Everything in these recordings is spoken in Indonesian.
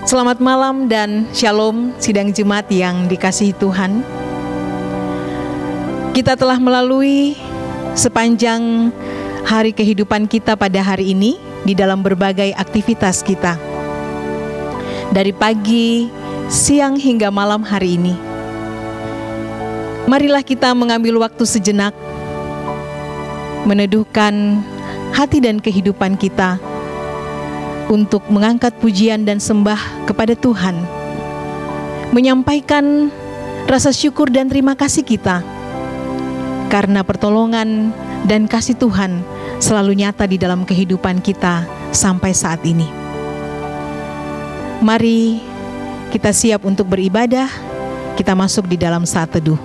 Selamat malam dan shalom sidang jemaat yang dikasihi Tuhan. Kita telah melalui sepanjang hari kehidupan kita pada hari ini di dalam berbagai aktivitas kita. Dari pagi, siang hingga malam hari ini. Marilah kita mengambil waktu sejenak meneduhkan hati dan kehidupan kita untuk mengangkat pujian dan sembah kepada Tuhan, menyampaikan rasa syukur dan terima kasih kita karena pertolongan dan kasih Tuhan selalu nyata di dalam kehidupan kita sampai saat ini. Mari kita siap untuk beribadah, kita masuk di dalam saat teduh.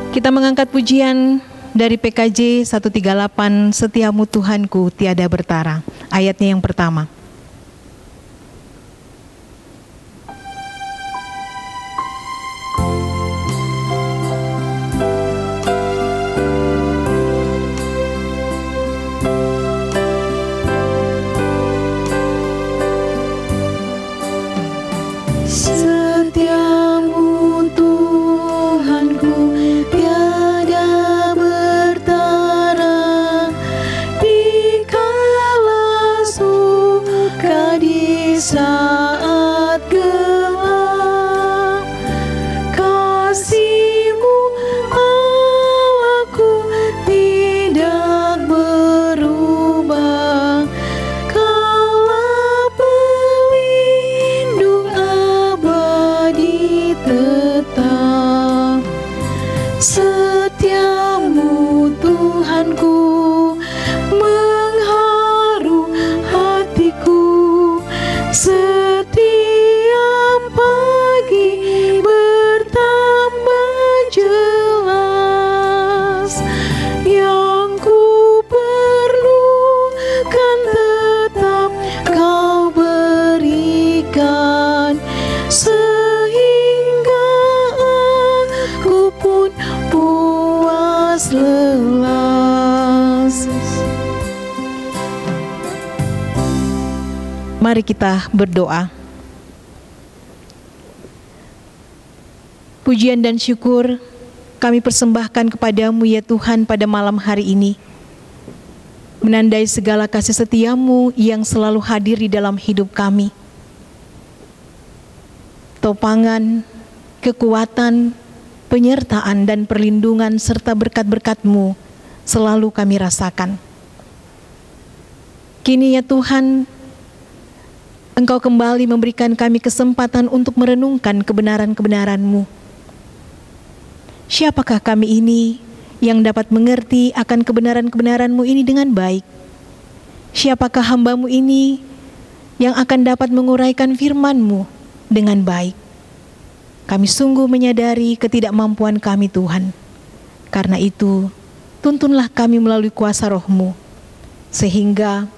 Kita mengangkat pujian dari PKJ 138, Setiamu Tuhanku tiada bertara. Ayatnya yang pertama. Saat gelap, kasih-Mu Allahku tidak berubah. Kaulah pelindung abadi tetap. Setiamu Tuhanku mengharu hatiku. Setiap pagi bertambah jelas. Yang ku perlukan tetap Kau berikan, sehingga aku pun puas lelas. Mari kita berdoa. Pujian dan syukur kami persembahkan kepadamu ya Tuhan pada malam hari ini. Menandai segala kasih setiamu yang selalu hadir di dalam hidup kami. Topangan, kekuatan, penyertaan dan perlindungan serta berkat-berkat-Mu selalu kami rasakan. Kini ya Tuhan, Engkau kembali memberikan kami kesempatan untuk merenungkan kebenaran-kebenaran-Mu. Siapakah kami ini yang dapat mengerti akan kebenaran-kebenaran-Mu ini dengan baik? Siapakah hamba-Mu ini yang akan dapat menguraikan firman-Mu dengan baik? Kami sungguh menyadari ketidakmampuan kami Tuhan. Karena itu, tuntunlah kami melalui kuasa Roh-Mu, sehingga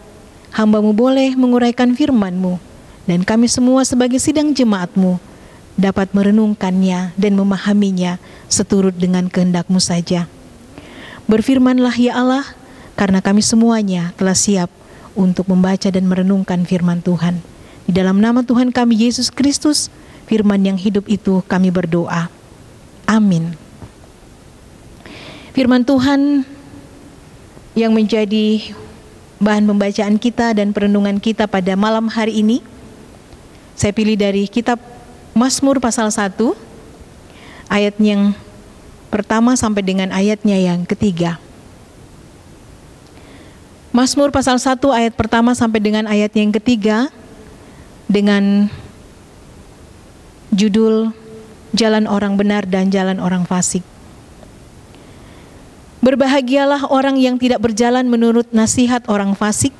hamba-Mu boleh menguraikan firman-Mu, dan kami semua sebagai sidang jemaat-Mu dapat merenungkannya dan memahaminya seturut dengan kehendak-Mu saja. Berfirmanlah ya Allah, karena kami semuanya telah siap untuk membaca dan merenungkan firman Tuhan. Di dalam nama Tuhan kami Yesus Kristus, firman yang hidup itu kami berdoa. Amin. Firman Tuhan yang menjadi bahan pembacaan kita dan perenungan kita pada malam hari ini, saya pilih dari kitab Mazmur pasal 1, ayat yang pertama sampai dengan ayatnya yang ketiga. Mazmur pasal 1 ayat pertama sampai dengan ayat yang ketiga dengan judul Jalan Orang Benar dan Jalan Orang Fasik. Berbahagialah orang yang tidak berjalan menurut nasihat orang fasik,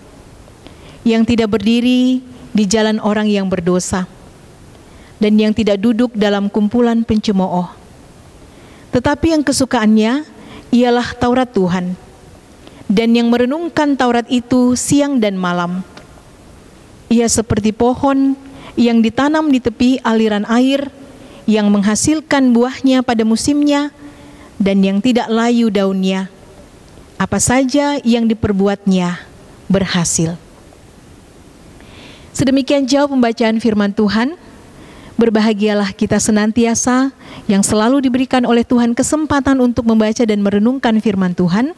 yang tidak berdiri di jalan orang yang berdosa, dan yang tidak duduk dalam kumpulan pencemooh. Tetapi yang kesukaannya ialah Taurat Tuhan, dan yang merenungkan Taurat itu siang dan malam. Ia seperti pohon yang ditanam di tepi aliran air, yang menghasilkan buahnya pada musimnya, dan yang tidak layu daunnya. Apa saja yang diperbuatnya berhasil. Sedemikian jauh pembacaan firman Tuhan. Berbahagialah kita senantiasa yang selalu diberikan oleh Tuhan kesempatan untuk membaca dan merenungkan firman Tuhan,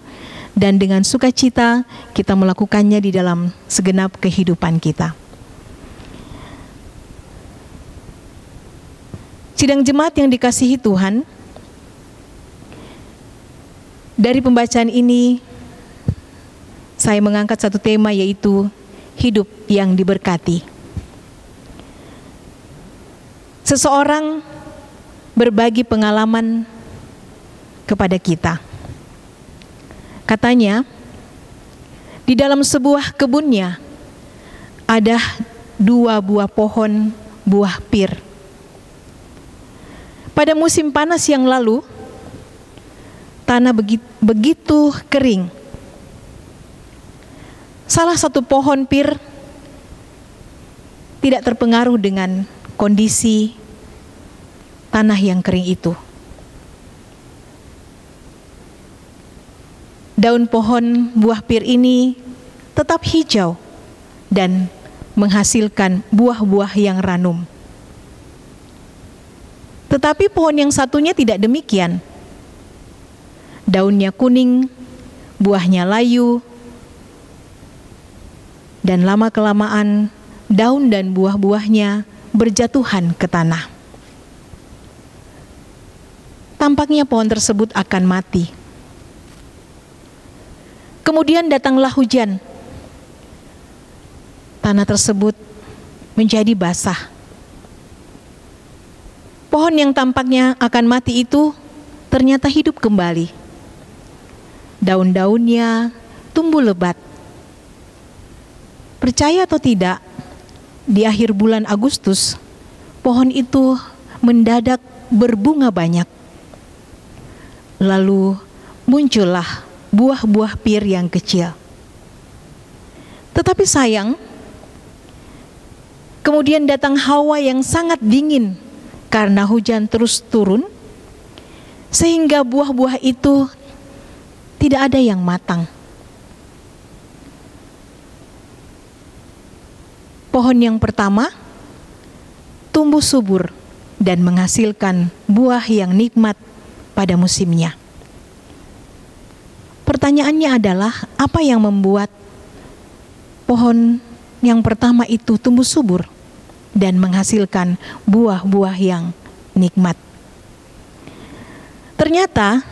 dan dengan sukacita kita melakukannya di dalam segenap kehidupan kita. Sidang jemaat yang dikasihi Tuhan, dari pembacaan ini saya mengangkat satu tema, yaitu hidup yang diberkati. Seseorang berbagi pengalaman kepada kita. Katanya, di dalam sebuah kebunnya ada 2 buah pohon buah pir. Pada musim panas yang lalu, tanah begitu kering. Salah satu pohon pir tidak terpengaruh dengan kondisi tanah yang kering itu. Daun pohon buah pir ini tetap hijau dan menghasilkan buah-buah yang ranum. Tetapi pohon yang satunya tidak demikian. Daunnya kuning, buahnya layu, dan lama-kelamaan daun dan buah-buahnya berjatuhan ke tanah. Tampaknya pohon tersebut akan mati. Kemudian datanglah hujan. Tanah tersebut menjadi basah. Pohon yang tampaknya akan mati itu ternyata hidup kembali. Daun-daunnya tumbuh lebat. Percaya atau tidak, di akhir bulan Agustus, pohon itu mendadak berbunga banyak. Lalu muncullah buah-buah pir yang kecil. Tetapi sayang, kemudian datang hawa yang sangat dingin karena hujan terus turun, sehingga buah-buah itu tidak ada yang matang. Pohon yang pertama tumbuh subur dan menghasilkan buah yang nikmat pada musimnya. Pertanyaannya adalah, apa yang membuat pohon yang pertama itu tumbuh subur dan menghasilkan buah-buah yang nikmat? Ternyata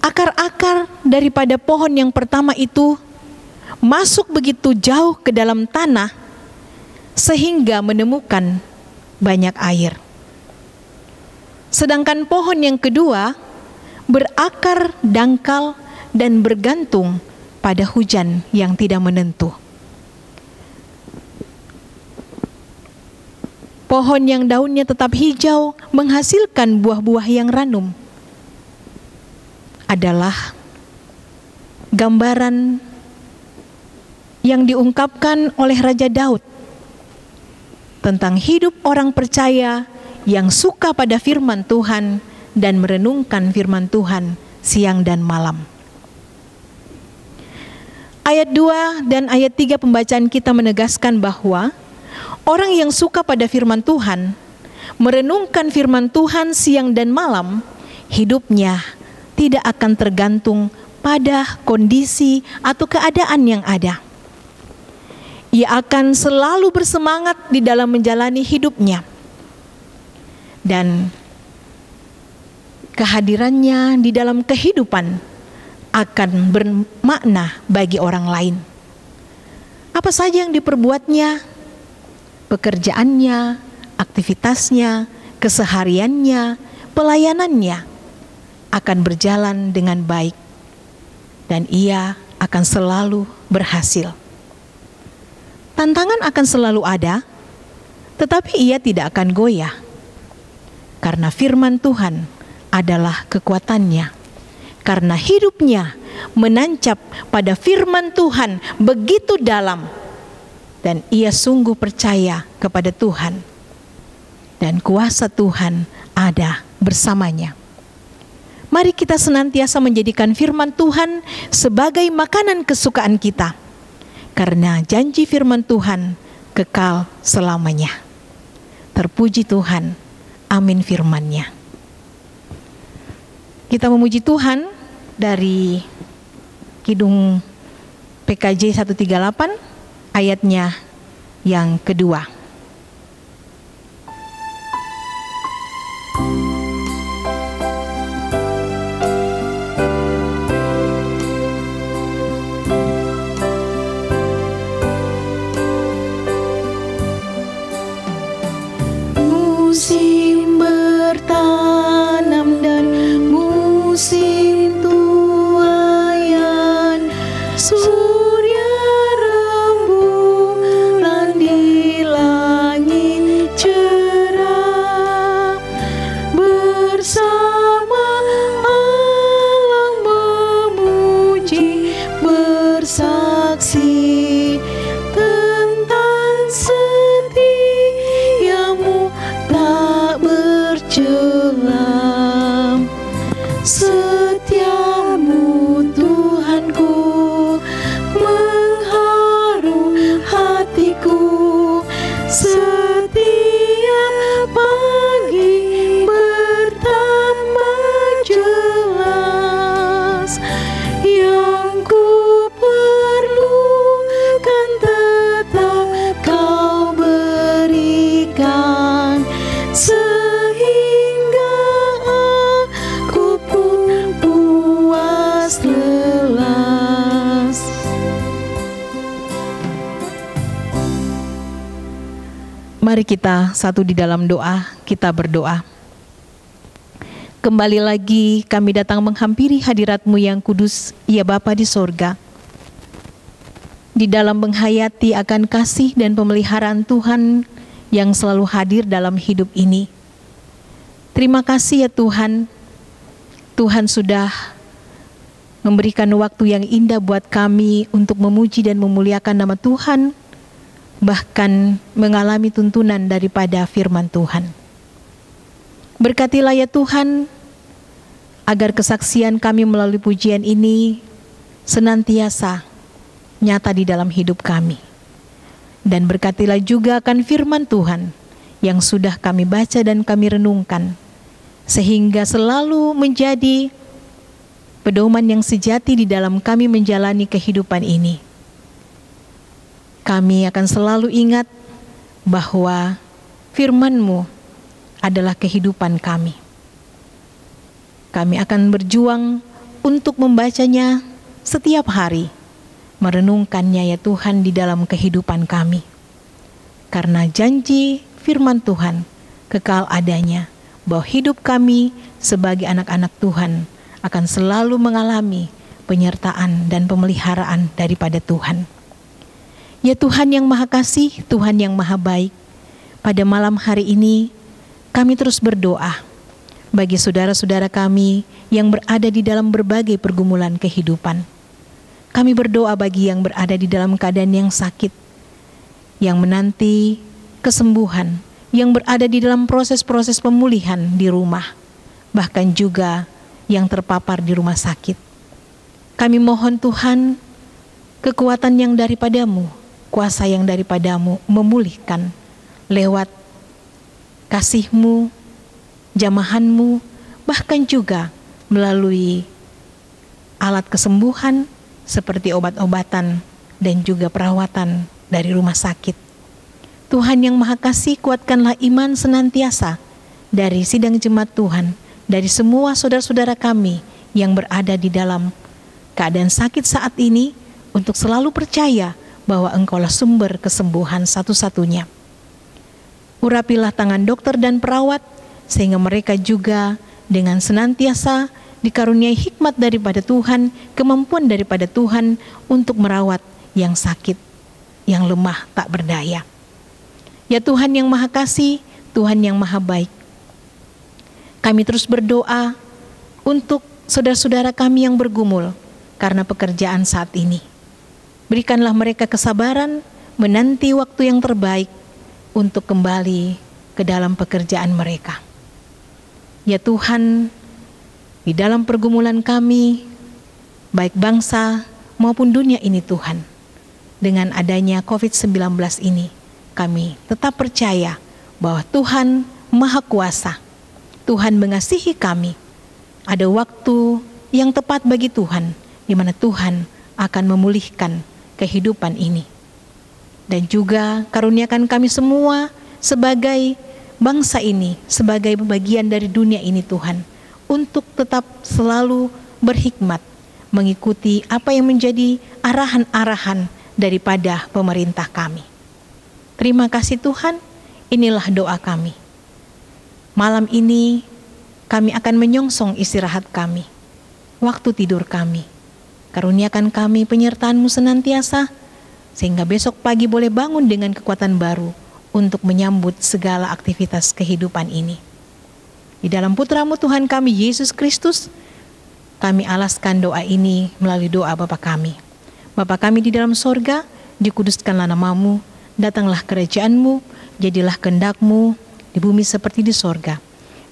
akar-akar daripada pohon yang pertama itu masuk begitu jauh ke dalam tanah sehingga menemukan banyak air. Sedangkan pohon yang kedua berakar dangkal dan bergantung pada hujan yang tidak menentu. Pohon yang daunnya tetap hijau menghasilkan buah-buah yang ranum adalah gambaran yang diungkapkan oleh Raja Daud tentang hidup orang percaya yang suka pada firman Tuhan dan merenungkan firman Tuhan siang dan malam. Ayat 2 dan ayat 3 pembacaan kita menegaskan bahwa orang yang suka pada firman Tuhan, merenungkan firman Tuhan siang dan malam, hidupnya tidak akan tergantung pada kondisi atau keadaan yang ada. Ia akan selalu bersemangat di dalam menjalani hidupnya. Dan kehadirannya di dalam kehidupan akan bermakna bagi orang lain. Apa saja yang diperbuatnya, pekerjaannya, aktivitasnya, kesehariannya, pelayanannya akan berjalan dengan baik dan ia akan selalu berhasil. Tantangan akan selalu ada, tetapi ia tidak akan goyah karena firman Tuhan adalah kekuatannya. Karena hidupnya menancap pada firman Tuhan begitu dalam, dan ia sungguh percaya kepada Tuhan, dan kuasa Tuhan ada bersamanya. Mari kita senantiasa menjadikan firman Tuhan sebagai makanan kesukaan kita, karena janji firman Tuhan kekal selamanya. Terpuji Tuhan, amin firman-Nya. Kita memuji Tuhan dari Kidung PKJ 138 ayatnya yang kedua. Musim bertanam dan musim tuaian, surya rembulan di langit cerah, bersama alam memuji, bersaksi tentang setiamu tak bercela. Setiamu Tuhanku mengharu hatiku, setiap pagi bertambah jelas. Yang ku perlukan tetap Kau berikan, sehingga aku pun puas lelas. Mari kita satu di dalam doa, kita berdoa. Kembali lagi kami datang menghampiri hadirat-Mu yang kudus, ya Bapa di sorga. Di dalam menghayati akan kasih dan pemeliharaan Tuhan yang selalu hadir dalam hidup ini. Terima kasih ya Tuhan. Tuhan sudah memberikan waktu yang indah buat kami untuk memuji dan memuliakan nama Tuhan, bahkan mengalami tuntunan daripada firman Tuhan. Berkatilah ya Tuhan, agar kesaksian kami melalui pujian ini senantiasa nyata di dalam hidup kami. Dan berkatilah juga akan firman Tuhan yang sudah kami baca dan kami renungkan, sehingga selalu menjadi pedoman yang sejati di dalam kami menjalani kehidupan ini. Kami akan selalu ingat bahwa firman-Mu adalah kehidupan kami. Kami akan berjuang untuk membacanya setiap hari, merenungkannya ya Tuhan di dalam kehidupan kami. Karena janji firman Tuhan kekal adanya, bahwa hidup kami sebagai anak-anak Tuhan akan selalu mengalami penyertaan dan pemeliharaan daripada Tuhan. Ya Tuhan yang Maha Kasih, Tuhan yang Maha Baik, pada malam hari ini kami terus berdoa bagi saudara-saudara kami yang berada di dalam berbagai pergumulan kehidupan. Kami berdoa bagi yang berada di dalam keadaan yang sakit, yang menanti kesembuhan, yang berada di dalam proses-proses pemulihan di rumah, bahkan juga yang terpapar di rumah sakit. Kami mohon Tuhan, kekuatan yang daripada-Mu, kuasa yang daripada-Mu memulihkan lewat kasih-Mu, jamahan-Mu, bahkan juga melalui alat kesembuhan seperti obat-obatan dan juga perawatan dari rumah sakit. Tuhan yang Maha Kasih, kuatkanlah iman senantiasa dari sidang jemaat Tuhan, dari semua saudara-saudara kami yang berada di dalam keadaan sakit saat ini, untuk selalu percaya bahwa Engkaulah sumber kesembuhan satu-satunya. Urapilah tangan dokter dan perawat, sehingga mereka juga dengan senantiasa dikaruniai hikmat daripada Tuhan, kemampuan daripada Tuhan untuk merawat yang sakit, yang lemah tak berdaya. Ya Tuhan yang Maha Kasih, Tuhan yang Maha Baik, kami terus berdoa untuk saudara-saudara kami yang bergumul karena pekerjaan saat ini. Berikanlah mereka kesabaran, menanti waktu yang terbaik untuk kembali ke dalam pekerjaan mereka. Ya Tuhan, di dalam pergumulan kami, baik bangsa maupun dunia ini Tuhan, dengan adanya COVID-19 ini, kami tetap percaya bahwa Tuhan Maha Kuasa. Tuhan mengasihi kami. Ada waktu yang tepat bagi Tuhan, di mana Tuhan akan memulihkan kehidupan ini. Dan juga karuniakan kami semua sebagai bangsa ini, sebagai bagian dari dunia ini Tuhan, untuk tetap selalu berhikmat, mengikuti apa yang menjadi arahan-arahan daripada pemerintah kami. Terima kasih Tuhan, inilah doa kami. Malam ini kami akan menyongsong istirahat kami, waktu tidur kami. Karuniakan kami penyertaan-Mu senantiasa, sehingga besok pagi boleh bangun dengan kekuatan baru untuk menyambut segala aktivitas kehidupan ini. Di dalam Putra-Mu Tuhan kami, Yesus Kristus, kami alaskan doa ini melalui doa Bapa kami. Bapa kami di dalam sorga, dikuduskanlah nama-Mu, datanglah kerajaan-Mu, jadilah kehendak-Mu di bumi seperti di sorga.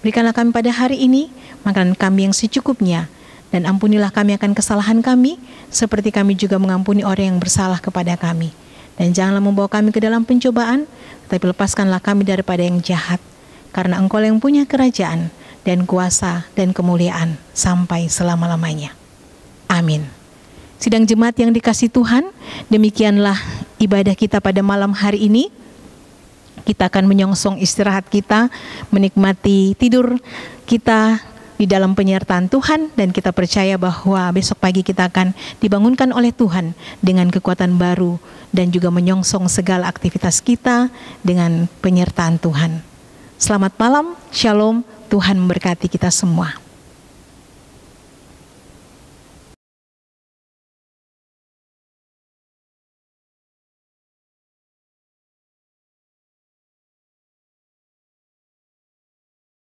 Berikanlah kami pada hari ini makanan kami yang secukupnya, dan ampunilah kami akan kesalahan kami, seperti kami juga mengampuni orang yang bersalah kepada kami. Dan janganlah membawa kami ke dalam pencobaan, tetapi lepaskanlah kami daripada yang jahat. Karena Engkau yang punya kerajaan, dan kuasa, dan kemuliaan, sampai selama-lamanya. Amin. Sidang jemaat yang dikasihi Tuhan, demikianlah ibadah kita pada malam hari ini. Kita akan menyongsong istirahat kita, menikmati tidur kita di dalam penyertaan Tuhan, dan kita percaya bahwa besok pagi kita akan dibangunkan oleh Tuhan dengan kekuatan baru dan juga menyongsong segala aktivitas kita dengan penyertaan Tuhan. Selamat malam, shalom, Tuhan memberkati kita semua.